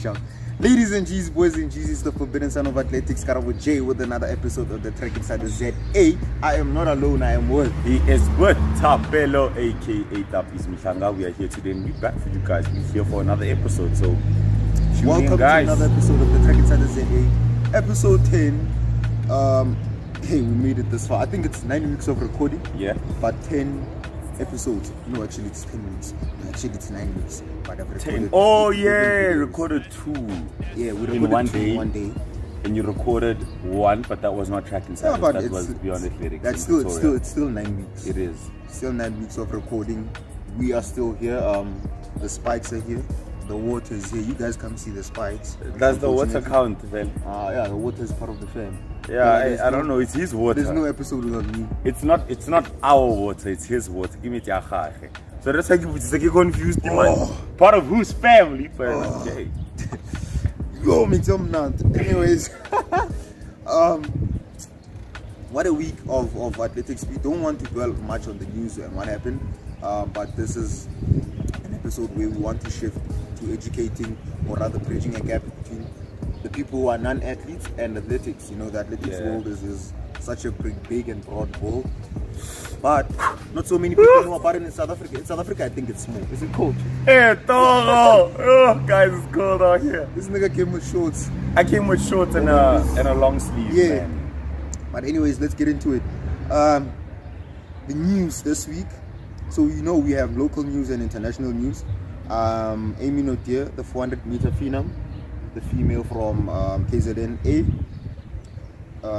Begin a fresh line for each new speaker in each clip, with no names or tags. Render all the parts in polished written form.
shout. Ladies and G's, boys and G's, it's the forbidden son of athletics, KaraboJ, with another episode of the TrackInsider ZA. I am not alone, I am with.
He is with Thapelo, aka Thappies, Mhlanga. We are here today and we're back for you guys. We're here for another episode, so
welcome to another episode of the TrackInsider ZA, episode 10. Hey, we made it this far. I think it's 9 weeks of recording.
Yeah.
But 10 episodes. No, actually it's 10 weeks. No, actually it's 9 weeks. But I've recorded
10. Oh yeah, recorded 2.
Yeah, we recorded
in one
day.
And you recorded 1, but that was not TrackInsider.
Yeah, but
that was Beyond Athletics.
That's it's still 9 weeks.
It is.
Still 9 weeks of recording. We are still here. The spikes are here. The water is here. You guys come see the spikes.
Does the water count, then?
Yeah, the water is part of the fam.
Yeah, I don't know. It's his water.
There's no episode without me.
It's not our water. It's his water. Give me tiaga. So that's like you're confused. Part of whose family? Okay.
Yo, me tell me now. Anyways, what a week of athletics. We don't want to dwell much on the news and what happened, but this is an episode where we want to shift to educating, or rather bridging a gap between the people who are non-athletes and athletics. You know, the athletics world is such a big and broad world, but not so many people know about it in South Africa. In South Africa, I think it's small. Is it cold?
Hey, Toro! Oh, guys, it's cold out here.
This nigga came with shorts.
I came with shorts and a long sleeve.
Yeah.
Man.
But anyways, let's get into it. The news this week. So you know we have local news and international news. Amy Naude, the 400-meter phenom, the female from KZN,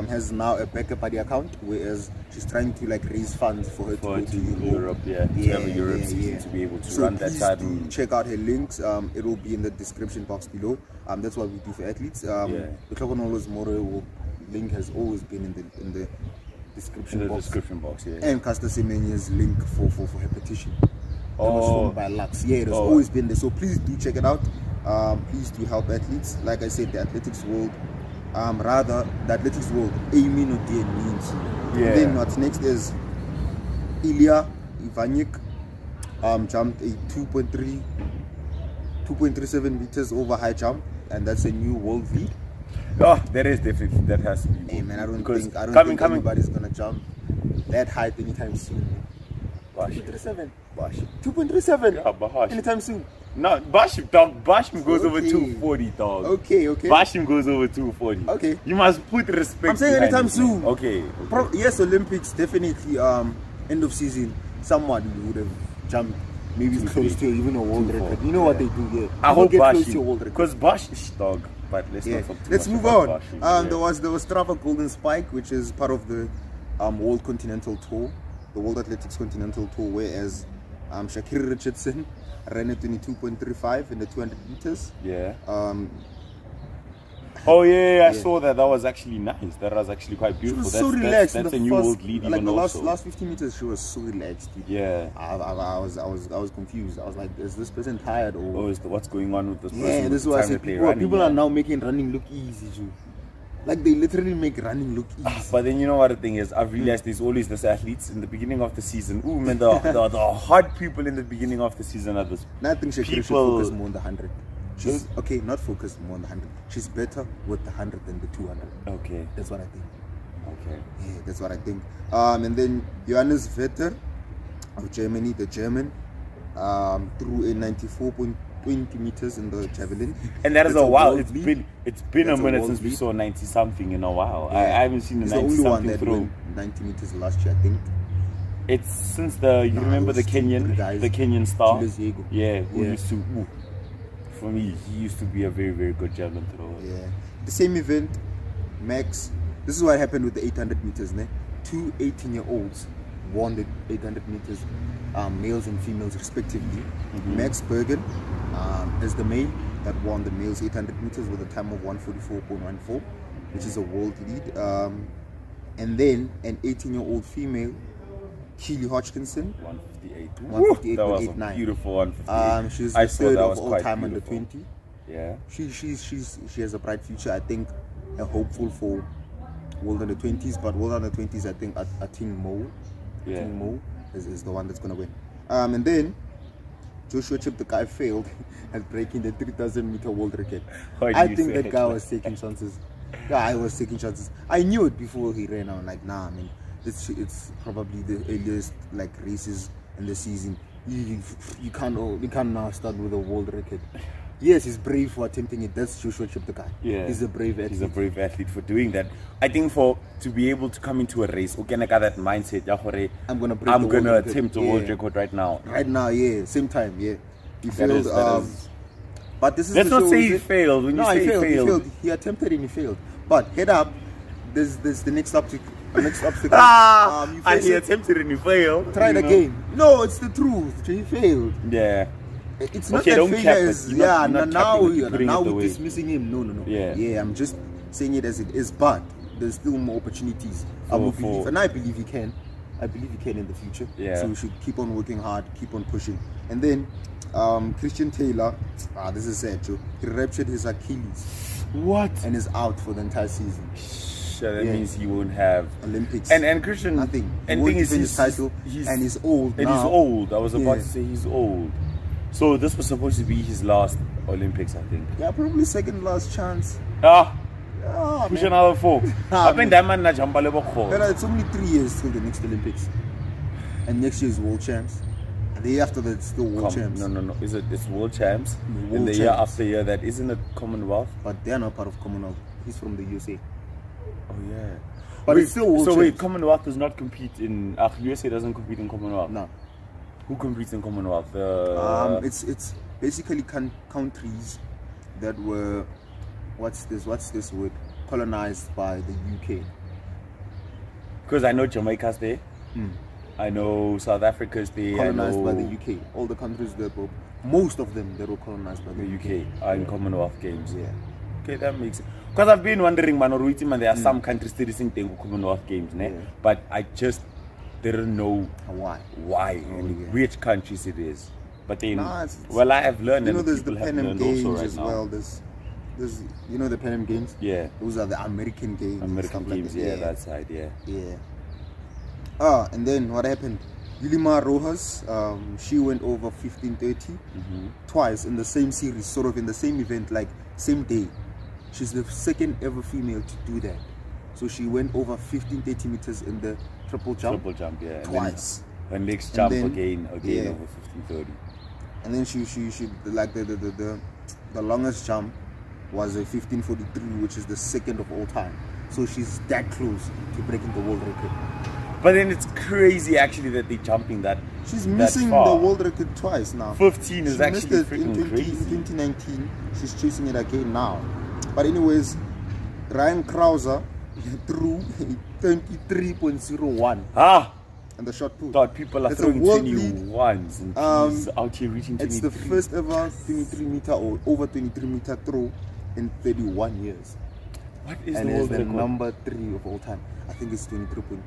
has now a backup buddy account, whereas she's trying to like raise funds for her to go to Europe.
To have a Europe season to be able to run that side.
So check out her links. It will be in the description box below. That's what we do for athletes. Letlhogonolo More link has always been in the description box. Yeah. And Caster Semenya's link for her petition. That was formed by Lux. Yeah, it has always been there. So please do check it out. Please do help athletes. Like I said, the athletics world, the athletics world, Amy Naude means. Yeah. And then what's next is Ilya Ivanyik jumped a 2.37 meters over high jump, and that's a new world lead.
Oh, that has to be.
Hey man, I don't think anybody's gonna jump that height anytime soon. 2.37. 2.37.
Yeah, Bahash.
Anytime soon.
No, Bashim goes over 240, dog.
Okay.
Bashim goes over 240.
Okay.
You must put respect.
I'm saying anytime soon.
Okay.
Yes, Olympics definitely. End of season, somebody would have jumped. Maybe close to even a world record. You know what they do here.
I hope Bashim, because Bash is dog. But let's
move on. There was Strava Golden Spike, which is part of the World Continental Tour, the World Athletics Continental Tour, whereas Shakir Richardson ran a 22.35 in the 200 meters.
Yeah. I saw that. That was actually nice. That was actually quite beautiful.
She was so relaxed.
That's a new world lead.
Like the last 50 meters, she was so relaxed. Dude.
Yeah.
I was confused. I was like, is this person tired or?
What's going on with this person?
Yeah, this is what I said. People are now making running look easy, too. Like they literally make running look easy.
But then you know what the thing is? I've realized there's always this athletes in the beginning of the season. Ooh man, the hard people in the beginning of the season are this.
I think Shakira should focus more on the 100. She's okay, not focus more on the 100. She's better with the 100 than the 200.
Okay,
that's what I think.
Okay,
yeah, that's what I think. And then Johannes Vetter of Germany, the German, threw a 94.20 meters in the javelin.
And that is a while. It's been a minute since we saw 90 something in a while. Yeah. I haven't seen the 90 something. The only one that through 90 meters last year, I think. It's since you remember the Kenyan star. Yeah, who used to. For me, he used to be a very, very good javelin thrower. Yeah. The same event, Max. This is what happened with the 800 meters. Ne? 2 18-year-olds won the 800 meters, males and females respectively. Max Bergen is the male that won the males 800 meters with a time of 144.14, which is a world lead. And then an 18-year-old female, Keely Hodgkinson, 158.89. Beautiful 158.
She's the third of all time under 20. Yeah. She has a bright future. I think hopeful for World Under 20s, but World Under 20s, I think Ating Mo is the one that's gonna win. And then Joshua Chip, the guy, failed at breaking the 3,000-meter world record. I think that guy was taking chances. Yeah, I was taking chances. I knew it before he ran. I was like, nah, man, it's probably the earliest like races in the season. You can't now start with a world record. Yes, he's brave for attempting it. That's Joshua Chip, the guy. Yeah, he's a brave athlete.
He's a brave athlete for doing that. I think to be able to come into a race, okay, I got that mindset. I'm gonna attempt a world record right now.
Right now, yeah. Same time, yeah. He failed. But this is
let's not say he failed. When you say
he failed. He attempted and he failed. But head up, there's the next obstacle.
He attempted and he failed.
Try it again. No, it's the truth. He failed.
Yeah.
It's not that failure is, now we're dismissing him. No. Yeah, I'm just saying it as it is, but there's still more opportunities. And I believe he can. I believe he can in the future. Yeah. So we should keep on working hard, keep on pushing. And then Christian Taylor, this is sad, Joe. He ruptured his Achilles.
What?
And is out for the entire season.
That means he won't have
Olympics.
And Christian,
nothing.
And thing is,
his title, and he's old.
And he's old. I was about to say he's old. So this was supposed to be his last Olympics, I think.
Yeah, probably second last chance.
Push another 4. I think that man jump a level 4.
It's only 3 years till the next Olympics, and next year is world champs. And the year after that, it's still world champs.
No. It's world champs. And the year after year, that isn't it Commonwealth?
But they are not part of Commonwealth. He's from the USA.
Oh yeah.
But it's still world champs.
Wait, Commonwealth does not compete in. USA doesn't compete in Commonwealth.
No.
Who competes in Commonwealth?
It's basically countries that were what's this word, colonized by the UK.
Because I know Jamaica's there. I know South Africa's there.
Colonized by the UK. All the countries that were, most of them, they were colonized by the UK.
Are in Commonwealth Games. Yeah. Okay, that makes sense. Because I've been wondering, man, there are some countries still in Commonwealth Games, but I just didn't know why and which countries it is. But then, well, I have learned.
There's the Pan Am Games as well. There's the Pan Am Games.
Yeah.
Those are the American Games.
American Games, like that side,
Yeah. And then what happened? Yulima Rojas, she went over 15:30 twice in the same series, sort of in the same event, like same day. She's the second ever female to do that. So she went over 15:30 meters in the triple jump,
yeah.
Twice.
And her next jump again over 15:30.
And then she like the longest jump was a 15:43, which is the second of all time. So she's that close to breaking the world record.
But then it's crazy actually that they're jumping that.
She's missing the world record twice now.
15 is actually freaking crazy.
In 2019, she's chasing it again now. But anyways, Ryan Krauser threw 23.01. And the shot put.
Thought people are throwing 21s and he's out here reaching 23.
It's the first ever 23-meter or over 23-meter throw in 31 years.
What is
and
the world record?
Number 3 of all time. I think it's 23.2.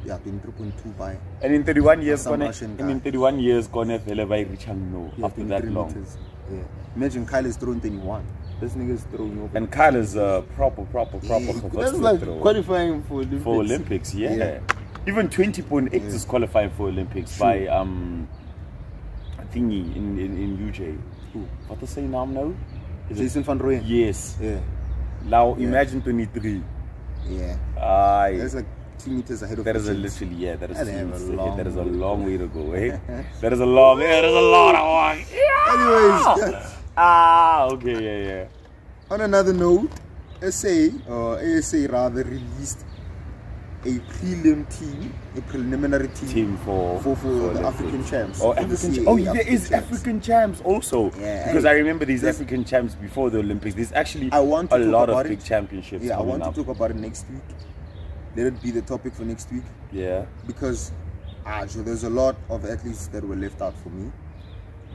23.2 by.
And in 31 years, gonna fella by Richard after that long.
Meters. Yeah. Imagine Kyle is throwing 21. This nigga is throwing over.
And Kyle is proper.
That's like qualifying for Olympics.
For Olympics, yeah. Even 20.8 is qualifying for Olympics by thingy in UJ.
Who?
What to say now?
Jason van Rooyen.
Yes.
Yeah.
Now imagine 23.
Yeah. That's like 2 meters ahead of
that. That is a long way to go, eh? That is a lot of work.
Anyways.
Okay, yeah.
On another note, ASA rather released a preliminary team for the African champs.
There is African champs also. Yeah, because I remember these African champs before the Olympics. There's actually a lot of big championships.
Yeah, I want to talk about it next week. Let it be the topic for next week.
Yeah.
Because there's a lot of athletes that were left out for me.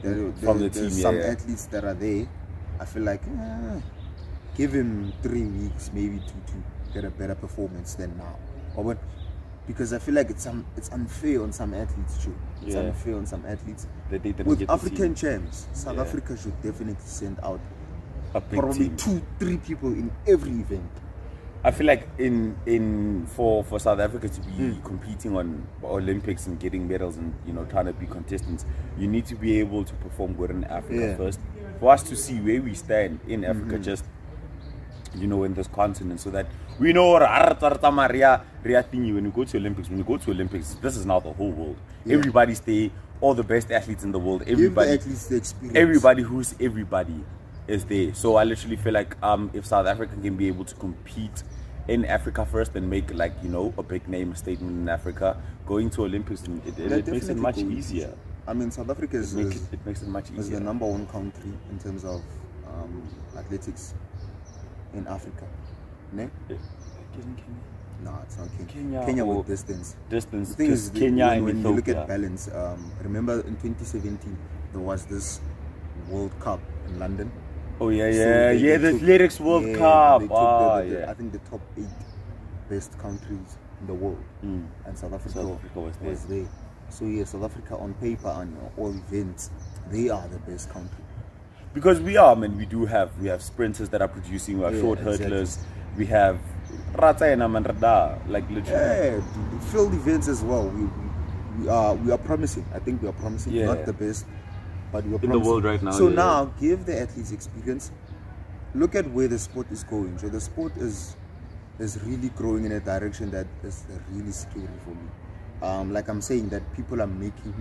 From the team,
there's some athletes that are there. I feel like give him 3 weeks, maybe 2 to get a better performance than now. Because I feel like it's unfair on some athletes too. It's unfair on some athletes. With African champs, South Africa should definitely send out probably 2-3 people in every event.
I feel like for South Africa to be competing on Olympics and getting medals and trying to be contestants, you need to be able to perform good in Africa first. For us to see where we stand in Africa, just in this continent, so that we know when you go to Olympics, this is now the whole world. Everybody's there, all the best athletes in the world. Everybody,
athletes the experience.
Everybody is there. So I literally feel like if South Africa can be able to compete in Africa first and make a big name, a statement in Africa, going to Olympics, it makes it much easier.
I mean, South Africa
it makes it much easier.
Is the #1 country in terms of athletics in Africa. Ne? No, it's not Kenya. Kenya with distance.
The thing is, Kenya and
when
Ethiopia.
You look at balance, remember in 2017 there was this World Cup in London.
Oh yeah, the Athletics World Cup.
I think the top 8 best countries in the world, and South Africa was there. So yeah, South Africa on paper and all events, they are the best country.
Because we are, man. We have sprinters that are producing. We have short hurdlers. We have Rata and Amanrada, like literally.
Yeah, field events as well. We are promising. I think we are promising. Not the best, but we are promising
in the world right now.
So now, give the athletes experience. Look at where the sport is going. So the sport is really growing in a direction that is really scary for me. Like I'm saying, that people are making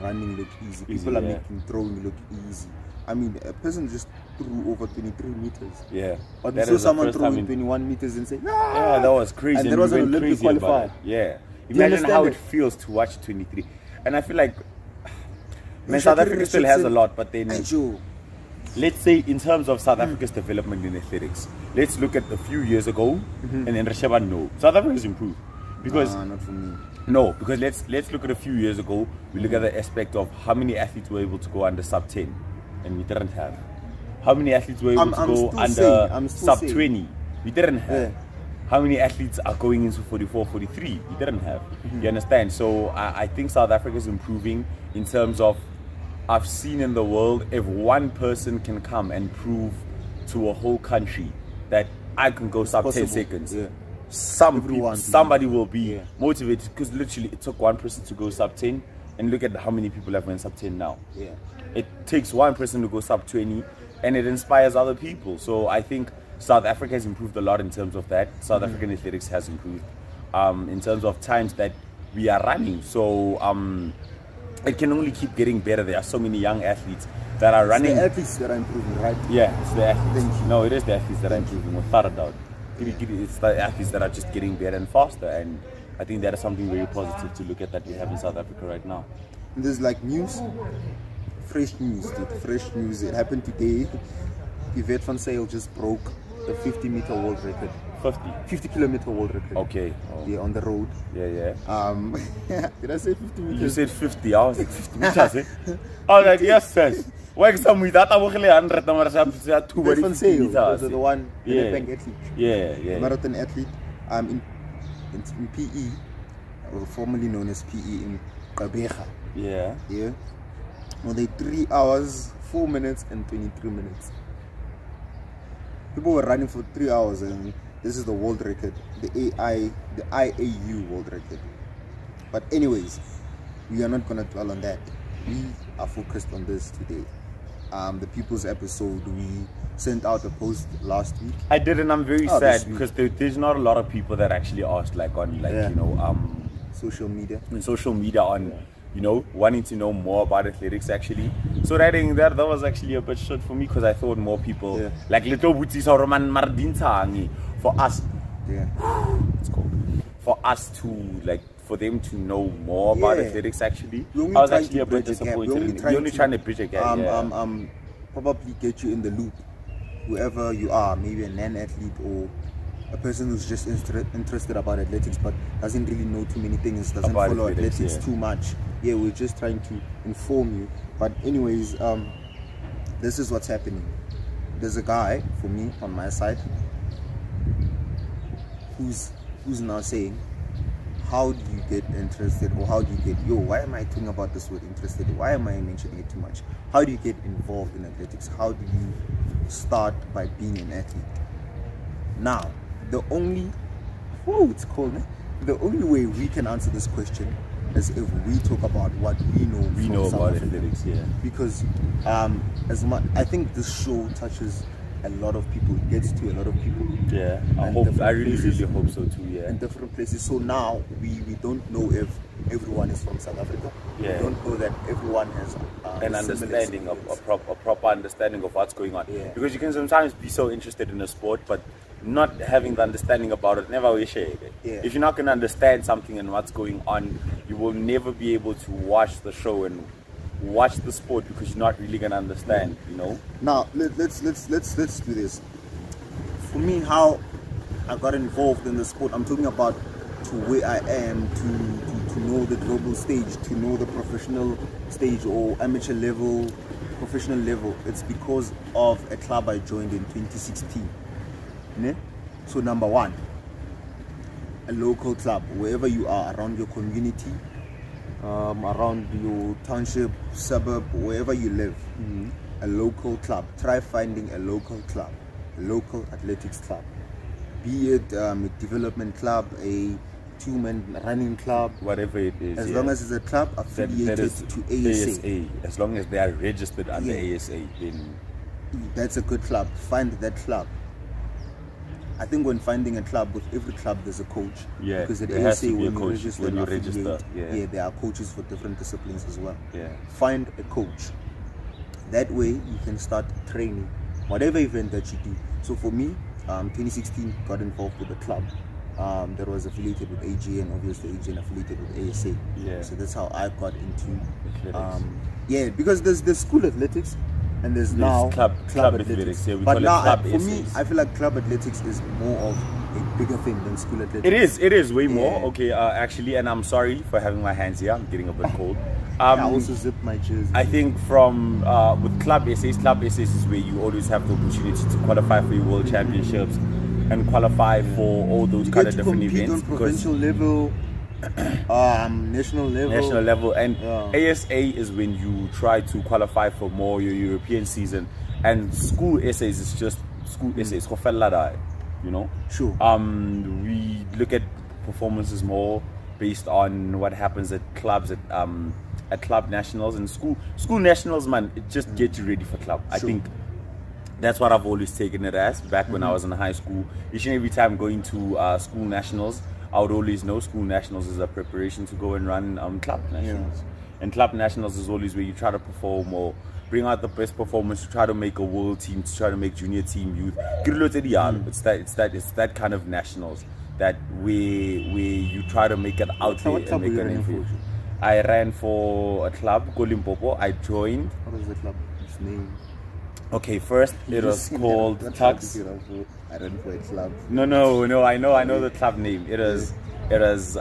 running look easy. People are making throwing look easy. I mean, a person just threw over 23 meters.
Yeah.
But we saw someone throwing 21 meters and say,
yeah, that was crazy.
And there was an Olympic qualifier.
Yeah. Imagine how it feels to watch 23. And I feel like, man, South Africa still has a lot, but then, let's say in terms of South Africa's development in athletics, let's look at a few years ago, and then Rashaba, no. South Africa's improved. Because,
not for me.
No, because let's look at a few years ago. We look at the aspect of how many athletes were able to go under sub 10, and we didn't have. How many athletes were able to go under sub 20? We didn't have. How many athletes are going into 44, 43? We didn't have. You understand? So I think South Africa is improving in terms of, I've seen in the world, if one person can come and prove to a whole country that I can go sub 10 seconds. Somebody will be motivated, because literally it took one person to go sub 10, and look at how many people have went sub 10 now. It takes one person to go sub 20, and it inspires other people. So I think South Africa has improved a lot in terms of that. South African athletics has improved in terms of times that we are running. So it can only keep getting better. There are so many young athletes that are running.
It's the athletes that are improving, right?
Yeah, it's the athletes. No, it is the athletes that are improving, without a doubt. It's the athletes that are just getting better and faster, and I think that is something very positive to look at that we have in South Africa right now.
And there's like news, fresh news, dude. Fresh news. It happened today. Yvette van Sail just broke the 50-meter world record. 50-kilometer world record.
Okay.
Yeah, on the road.
Yeah.
Did I say 50 meters?
You said 50. I was like 50 meters. I was like, yes, sir. Why some with that? I'm only 100. I'm going to
Van Sail, the one, the bank athlete.
Yeah.
Marathon athlete. In PE, formerly known as PE in Kabeja.
Yeah.
Well, they 3 hours, 4 minutes, and 23 minutes. People were running for 3 hours, and this is the world record, the IAU world record. But anyways, we are not gonna dwell on that. We are focused on this today. The People's episode, we sent out a post last week.
I did, and I'm very sad because there's not a lot of people that actually asked, like on
social media.
On social media on wanting to know more about athletics actually. So writing that was actually a bit short for me, because I thought more people like for us. It's cold. For us to for them to know more about athletics actually. I was actually a bit disappointed. We're only trying to bridge a gap.
Probably get you in the loop, whoever you are, maybe a non-athlete or a person who's just interested about athletics but doesn't really know too many things, doesn't follow athletics too much. We're just trying to inform you. But anyways, this is what's happening. There's a guy, for me, on my side, who's now saying, how do you get interested, or how do you get, why am I talking about this word interested? Why am I mentioning it too much? How do you get involved in athletics? How do you start by being an athlete? Now, the only it's cold, eh? The only way we can answer this question is if we talk about what we know about athletics, because I think this show touches a lot of people, gets to a lot of people.
Yeah, I really hope so too. Yeah,
in different places. So now we don't know if everyone is from South Africa.
Yeah,
we don't know that everyone has
an understanding of a proper understanding of what's going on.
Yeah.
Because you can sometimes be so interested in a sport, but not having the understanding about it never will share it.
Yeah.
If you're not going to understand something and what's going on, you will never be able to watch the show and watch the sport because you're not really going to understand, you know.
Now let's do this. For me, how I got involved in the sport, I'm talking about to where I am, to know the global stage, to know the professional stage or amateur level, professional level. It's because of a club I joined in 2016. So number one, a local club, wherever you are around your community, around your township, suburb, wherever you live, a local club. Try finding a local club, a local athletics club, be it a development club, a two-man running club,
whatever it is.
As long as it's a club affiliated to ASA.
As long as they are registered under ASA, then
that's a good club. Find that club. I think when finding a club, with every club there's a coach.
Yeah,
because at
there has
ASA,
to be a
when
coach when you register.
Yeah, there are coaches for different disciplines as well.
Yeah.
Find a coach. That way you can start training whatever event that you do. So for me, 2016 got involved with a club that was affiliated with AG, and obviously AG affiliated with ASA.
Yeah.
So that's how I got into yeah, because there's school athletics. And there's now club athletics.
Yeah,
but now, for me, I feel like club athletics is more of a bigger thing than school athletics.
It is way more. Okay, actually, and I'm sorry for having my hands here. I'm getting a bit cold.
I also zip my jersey.
I think from with club essays is where you always have the opportunity to qualify for your world championships and qualify for all those kind of different events.
On provincial level. National level,
and ASA is when you try to qualify for more your European season, and school essays is just school essays, you know.
Sure.
We look at performances more based on what happens at clubs, at club nationals and school nationals, man. It just gets you ready for club.
Sure.
I think that's what I've always taken it as. Back when I was in high school, each and every time going to school nationals, I would always know school nationals is a preparation to go and run club nationals. Yeah. And club nationals is always where you try to perform or bring out the best performance, to try to make a world team, to try to make junior team, youth. It's that kind of nationals that where you try to make it out there and make an influence. I ran for a club called Limpopo. I joined.
What was the club's name?
Okay, first it was called Tux.
I ran for a club.
No. I know the club name. It was Tux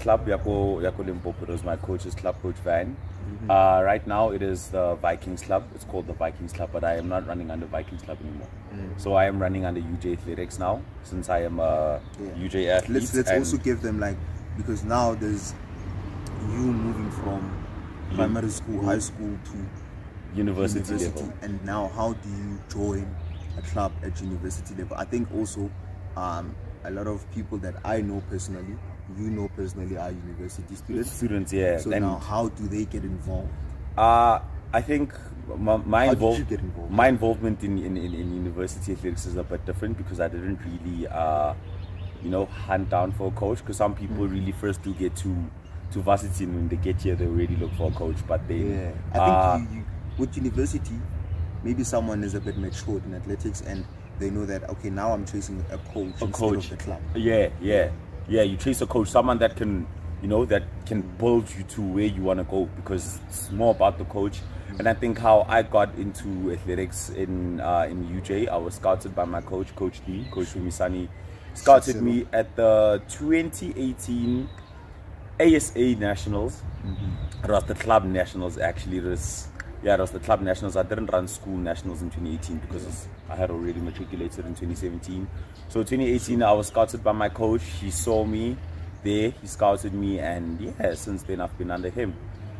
Club. Yako Limpopo. It was my coach's club, Coach Van. Right now it is the Vikings Club. It's called the Vikings Club, but I am not running under Vikings Club anymore. So I am running under UJ Athletics now, since I am a UJ athlete.
Let's also give them, like, because now there's you moving from primary school, high school to university level, and now how do you join a club at university level? I think also a lot of people that I know personally, you know personally, are university students.
Yeah.
So now how do they get involved?
I think my involvement in university athletics is a bit different, because I didn't really hunt down for a coach, because some people really first do get to varsity, and when they get here they already look for a coach. But they
I think you with university, maybe someone is a bit matured in athletics and they know that, okay, now I'm chasing a coach instead of the club.
Yeah, you chase a coach, someone that can, that can build you to where you want to go, because it's more about the coach. And I think how I got into athletics in UJ, I was scouted by my coach, Coach D, Coach Fumisani, scouted me at the 2018 ASA Nationals. It was the club nationals, actually. It was the club nationals. I didn't run school nationals in 2018 because I had already matriculated in 2017. So 2018, I was scouted by my coach. He saw me there, he scouted me, and since then I've been under him.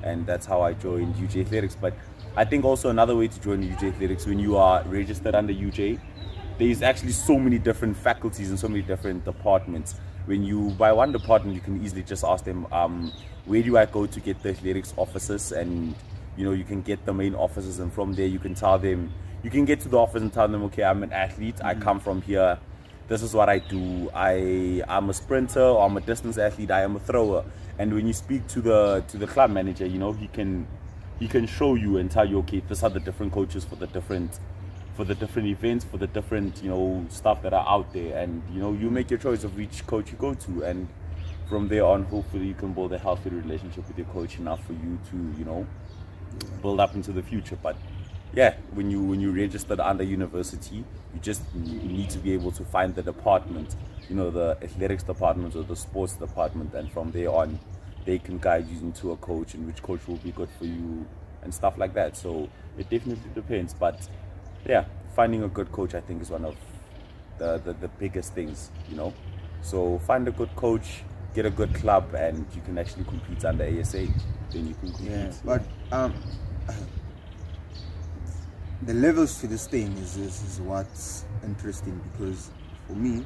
And that's how I joined UJ Athletics. But I think also another way to join UJ Athletics, when you are registered under UJ, there's actually so many different faculties and so many different departments. When you buy one department, you can easily just ask them, where do I go to get the athletics officers? And you know, you can get the main officers, and from there you can tell them, you can get to the office and tell them, okay, I'm an athlete, I come from here, this is what I do, I'm a sprinter, or I'm a distance athlete, I am a thrower. And when you speak to the club manager, you know, he can show you and tell you, okay, these are the different coaches for the different events, for the different, you know, stuff that are out there. And you know, you make your choice of which coach you go to, and from there on, hopefully you can build a healthy relationship with your coach enough for you to, you know, build up into the future. But yeah, when you registered under university, you need to be able to find the department, you know, the athletics department or the sports department, and from there on they can guide you into a coach and which coach will be good for you and stuff like that. So it definitely depends, but yeah, finding a good coach, I think, is one of the biggest things, you know. So find a good coach, get a good club, and you can actually compete under ASA. Then you can compete.
Yeah, but the levels to this thing is what's interesting, because for me,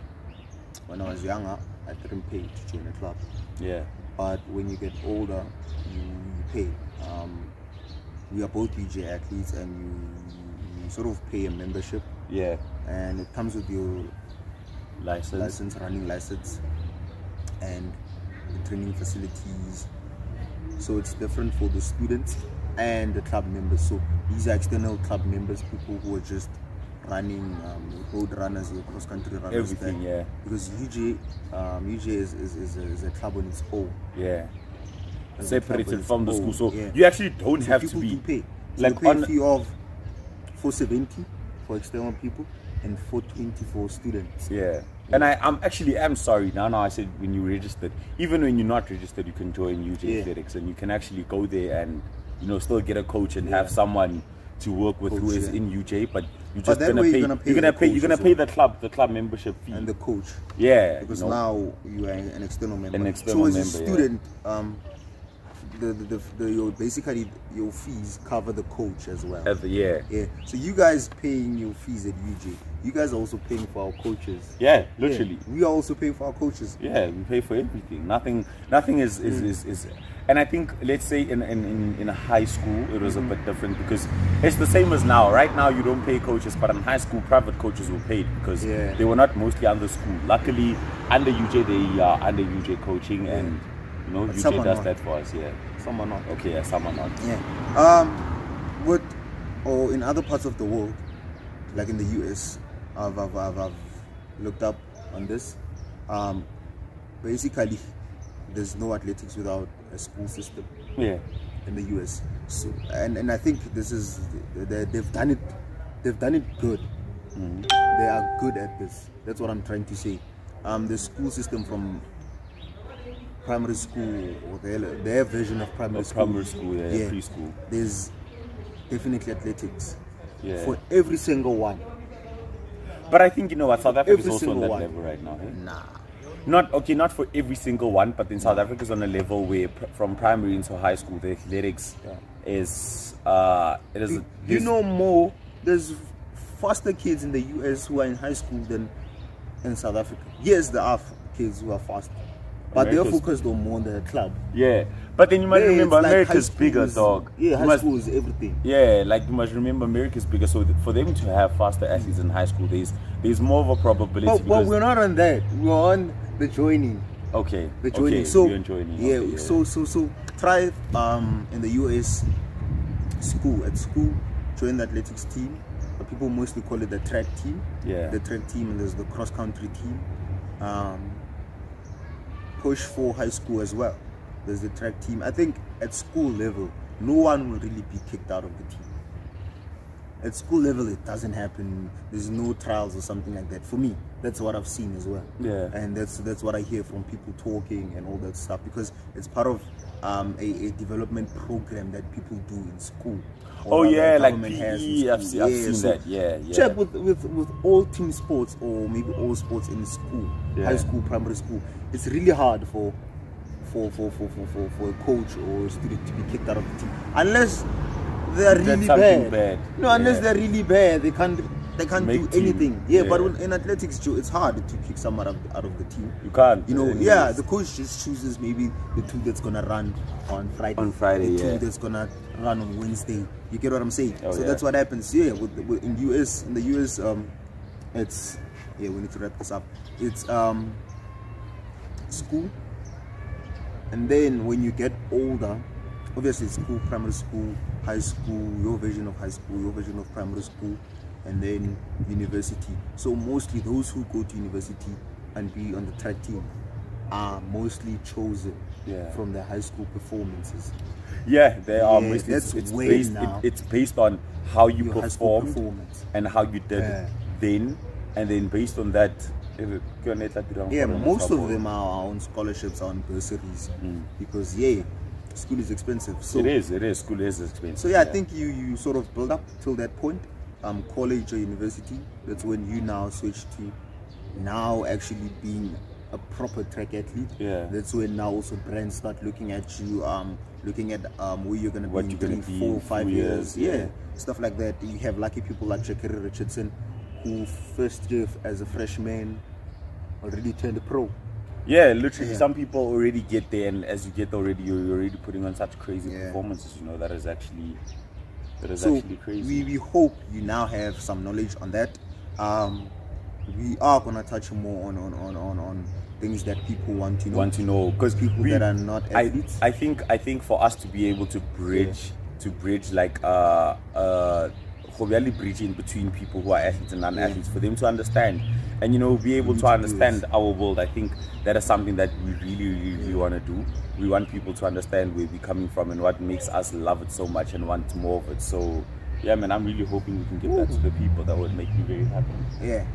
when I was younger, I didn't pay to join a club.
Yeah.
But when you get older, you pay. We are both UJ athletes, and you sort of pay a membership.
Yeah.
And it comes with your running license, and the training facilities. So it's different for the students and the club members. So these are external club members, people who are just running, road runners, or cross country runners.
Everything, yeah.
Because UJ is a club on its own.
Yeah. Separated from the school, so
yeah.
You actually don't have to be.
Pay. So
like
you pay a fee of 470 for external people and 420 for students.
Yeah. And I'm sorry, now I said when you registered, even when you're not registered, you can join UJ Athletics, and you can actually go there and, you know, still get a coach and have someone to work with who is in UJ, but you're just gonna pay the club membership fee
and the coach.
Yeah.
Because now you are an external member.
An external member.
As a student, basically your fees cover the coach as well.
Yeah.
So you guys paying your fees at UJ, you guys are also paying for our coaches.
Yeah, literally.
We are also paying for our coaches.
Yeah, we pay for everything. Nothing is. And I think, let's say in a high school, it was a bit different, because it's the same as now. Right now, you don't pay coaches, but in high school, private coaches were paid because they were not mostly under school. Luckily, under UJ, they are under UJ coaching, and you know, but UJ does that for us. Yeah,
some are not.
Okay, yeah, some are not.
Yeah. Or in other parts of the world, like in the US, I've looked up on this. Basically, there's no athletics without a school system.
Yeah.
In the US, so and I think this is they've done it good. They are good at this. That's what I'm trying to say. The school system from primary school, or their version of primary school,
preschool.
There's definitely athletics for every single one.
But I think, you know what, South Africa is also on that level right now. Eh?
Nah.
Not for every single one, but in South Africa is on a level where from primary into high school, the athletics is
you know more. There's faster kids in the US who are in high school than in South Africa. Yes, there are kids who are fast, but they're focused on more on the club.
Yeah, but then you must remember, like, America's bigger, dog.
Yeah, high school is everything.
Yeah, like you must remember, America's bigger. So for them to have faster athletes in high school, there's more of a probability.
But we're not on that. We're on the joining.
Okay.
The joining.
Okay,
so
joining.
Yeah,
okay,
So try in the US at school, join the athletics team. But people mostly call it the track team.
Yeah.
The track team, and there's the cross country team. Push for high school as well. There's the track team. I think at school level, no one will really be kicked out of the team. At school level, it doesn't happen. There's no trials or something like that. For me, that's what I've seen as well.
Yeah.
And that's what I hear from people talking and all that stuff, because it's part of a development program that people do in school.
Oh yeah, like PE. I've seen that. Yeah.
Check with all team sports, or maybe all sports in school, high school, primary school. It's really hard for a coach or a student to be kicked out of the team, unless they are really bad. No, unless they're really bad, they can't They can't do anything. Yeah, but in athletics, Joe, it's hard to kick someone out of the team.
You can't.
You know, yeah, the coach just chooses maybe the 2 that's gonna run on Friday.
On Friday,
the 2 that's gonna run on Wednesday. You get what I'm saying? So that's what happens. Yeah, in the US, it's we need to wrap this up. It's school, and then when you get older, obviously school, primary school, high school, your version of high school, your version of primary school, and then university. So mostly those who go to university and be on the track team are mostly chosen from their high school performances. Yeah, they are mostly. It's based on how you performed and how you did then, and then based on that. Yeah, most of them are on scholarships, on bursaries, because school is expensive. So it is. School is expensive. So I think you sort of build up till that point. College or university, that's when you now switch to now actually being a proper track athlete. Yeah. That's when now also brands start looking at you, looking at where you're gonna be in 3, 4, 5 years. Yeah. Stuff like that. You have lucky people like Shakira Richardson, who first year as a freshman already turned pro. Yeah, literally some people already get there, and as you get already, you're already putting on such crazy performances, you know, that is actually actually crazy. We hope you now have some knowledge on that. We are gonna touch more on things that people want to know, because people that are not athletes. I think for us to be able to bridge like bridge in between people who are athletes and non-athletes, for them to understand and, you know, be able to understand our world. I think that is something that we really want to do. We want people to understand where we're coming from and what makes us love it so much and want more of it. So yeah, man, I'm really hoping we can give that to the people. That would make me very happy. Yeah.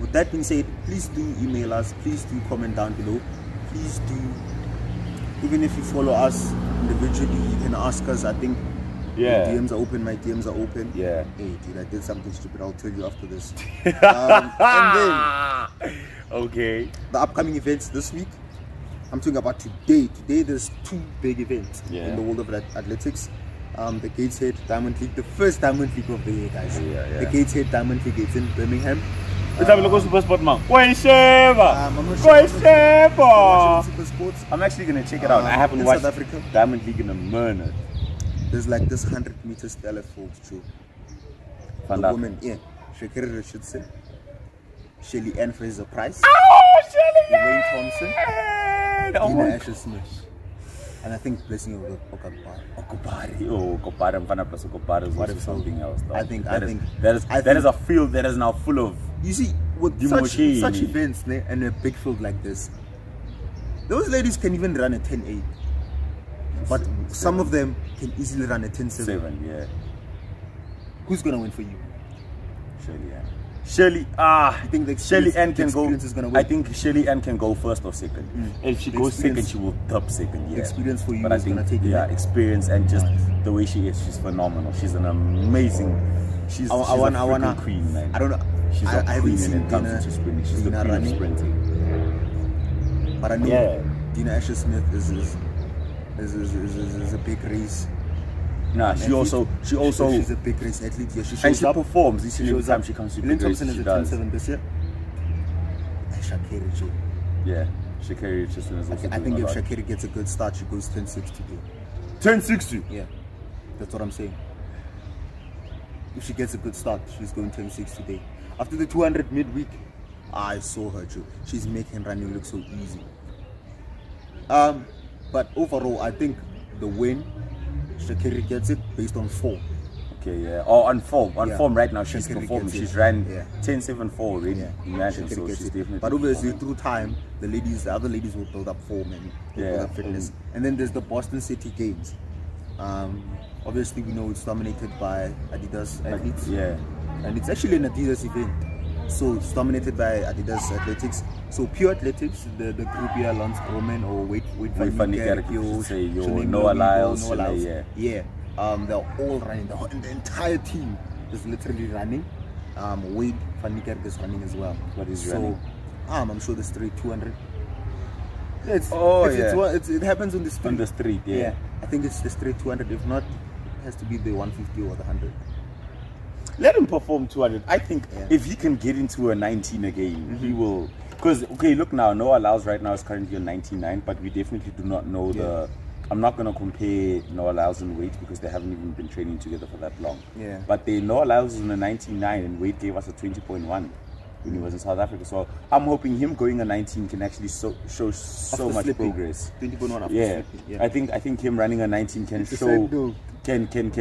With that being said, please do email us, please do comment down below, please do, even if you follow us individually, you can ask us. I think your DMs are open, my DMs are open. Yeah. Hey, dude, I did something stupid. I'll tell you after this. And then, okay, the upcoming events this week. I'm talking about today. Today, there's 2 big events in the world of athletics. The Gateshead Diamond League, the first Diamond League of the year, guys. The Gateshead Diamond League is in Birmingham. I'm actually gonna check it out. I haven't watched Diamond League in a minute. There's like this 100 meters stellar fold too. The women, Shakira Richardson, Shelly Ann Fraser Price, Elaine Thompson, Dina Asher Smith, and I think Blessing Okobari. Oh, Okobari, Mfana plus Okobari is also something else. Though. I think that is a field that is now full of. You see, with such events and a big field like this, those ladies can even run a 10.8. But some of them can easily run a 10.7. Yeah. Who's gonna win for you? Shelly. I think Shelly Ann can go. I think Shelly Ann can go first or second. If she goes second, she will top second. Yeah. Experience for you. But I think experience and just the way she is, she's phenomenal. She's an amazing. She's a queen, man. I don't know. She's a queen when it comes to sprinting. She's the queen of sprinting. But I know Dina Asher Smith is a big race. Nah, she also she's a big race athlete. Yeah, she performs. She shows up. She comes to big race. She does. 10.7 this year. And Shakira, yeah, Shakira Richardson is also. I think if Shakira gets a good start, she goes 10.60 today. 10.60. Yeah, that's what I'm saying. If she gets a good start, she's going 10.6 today. After the 200 midweek, I saw her, Joe. She's making running look so easy. But overall, I think the win, Shakira gets it based on form. Okay, yeah. Oh, on form. On form right now, she's performing. She's ran 10.74 already. Imagine, so she's definitely. But obviously, through time, the other ladies will build up form and build up fitness. And then there's the Boston City Games. Obviously, we know it's dominated by Adidas athletes. Yeah. And it's actually an Adidas event. So it's dominated by Adidas Athletics. So pure athletics, the group here, Lance Broman or Wait Van Niekerk, Noah Lyles. They're all running. The entire team is literally running. Wade Van Niekerk is running as well. What is running? I'm sure the straight 200. It happens on the street. On the street, yeah. I think it's the straight 200. If not, it has to be the 150 or the 100.
let him perform 200. I think if he can get into a 19 again, he will. Because, okay, look now, Noah Lyles right now is currently on 99, but we definitely do not know the... I'm not going to compare Noah Lyles and Wade because they haven't even been training together for that long.
Yeah.
But Noah Lyles is on a 99 and Wade gave us a 20.1 when he was in South Africa. So I'm hoping him going a 19 can actually show so much progress.
20.1 after
slipping. Yeah. I think him running a 19 can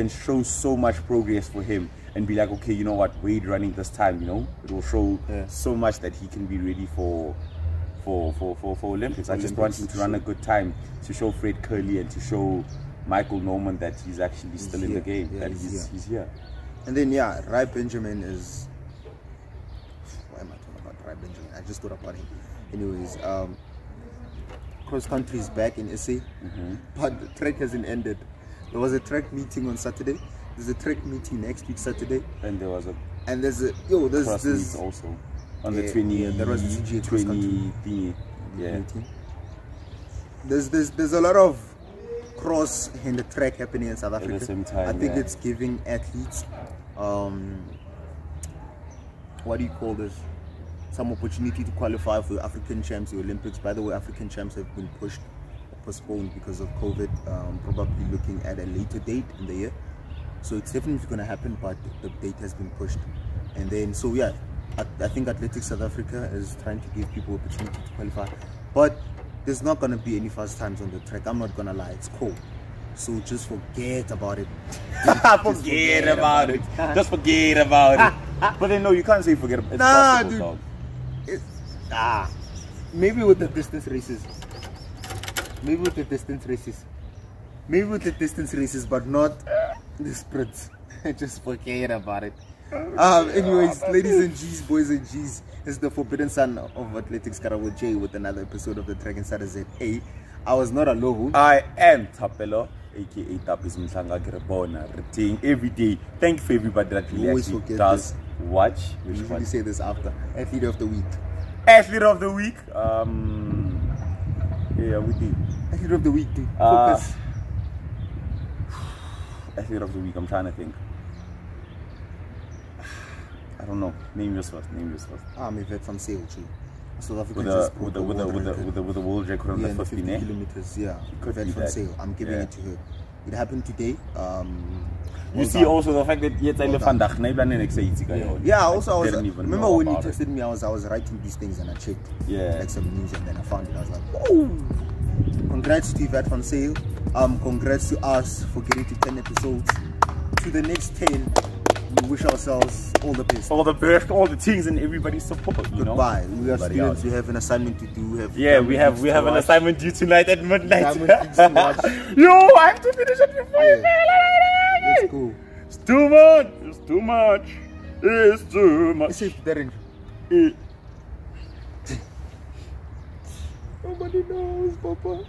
show so much progress for him. And be like, okay, you know what, Wade running this time, you know, it will show so much that he can be ready for Olympics. I just want him to run a good time to show Fred Curley and to show Michael Norman that he's actually still in the game, that he's here.
And then Rai Benjamin is... Why am I talking about Rai Benjamin? I just thought about him. Anyways, cross country is back in SA, but the track hasn't ended. There was a track meeting on Saturday. There's a track meeting next week Saturday,
and there's
this
also on the 20.
There was a CGA
20 thingy. Yeah.
There's a lot of cross in the track happening in South Africa
at the same time.
I think it's giving athletes what do you call this? Some opportunity to qualify for African champs, the Olympics. By the way, African champs have been postponed because of COVID. Probably looking at a later date in the year. So it's definitely going to happen, but the date has been pushed. And then, so I think Athletics South Africa is trying to give people opportunity to qualify. But there's not going to be any fast times on the track. I'm not going to lie, it's cold. So just forget about it.
Forget about it. Just forget about it. But then, no, you can't say forget about it. It's possible,
dog. Maybe with the distance races. Maybe with the distance races, but not the sprints. Just forget about it. Anyways, ladies and G's, boys and G's, it's the forbidden son of Athletics KaraboJ with another episode of the TrackInsider ZA. I was not alone.
I am Thapelo, aka Thappies Mhlanga Gerabona, retain every day. Thank you for everybody that really actually does watch.
We usually say this after Athlete of the Week.
Athlete of the Week. Yeah, we do.
Athlete of the Week, dude. Focus.
Athlete of the Week, I'm trying to think. I don't know. Name yours first.
Mevette from Sale too. South Africa
with the world record on the 50
kilometers. Yeah, Mevette from Sale. I'm giving it to her. It happened today.
You see also the fact that
also I was remember when you texted me, I was writing these things and I checked like some news and then I found it. I was like, oh, congrats to Mevette from Sale. Congrats to us for getting to 10 episodes. To the next 10, we wish ourselves all the best. All
the things and everybody's support.
Goodbye. We are students, we have an assignment to do.
We have an assignment due tonight at midnight. Yo, I have to finish it before you.
Let's go.
It's too much. It's too much. It's too much.
It's safe, Darren. Nobody knows, Papa.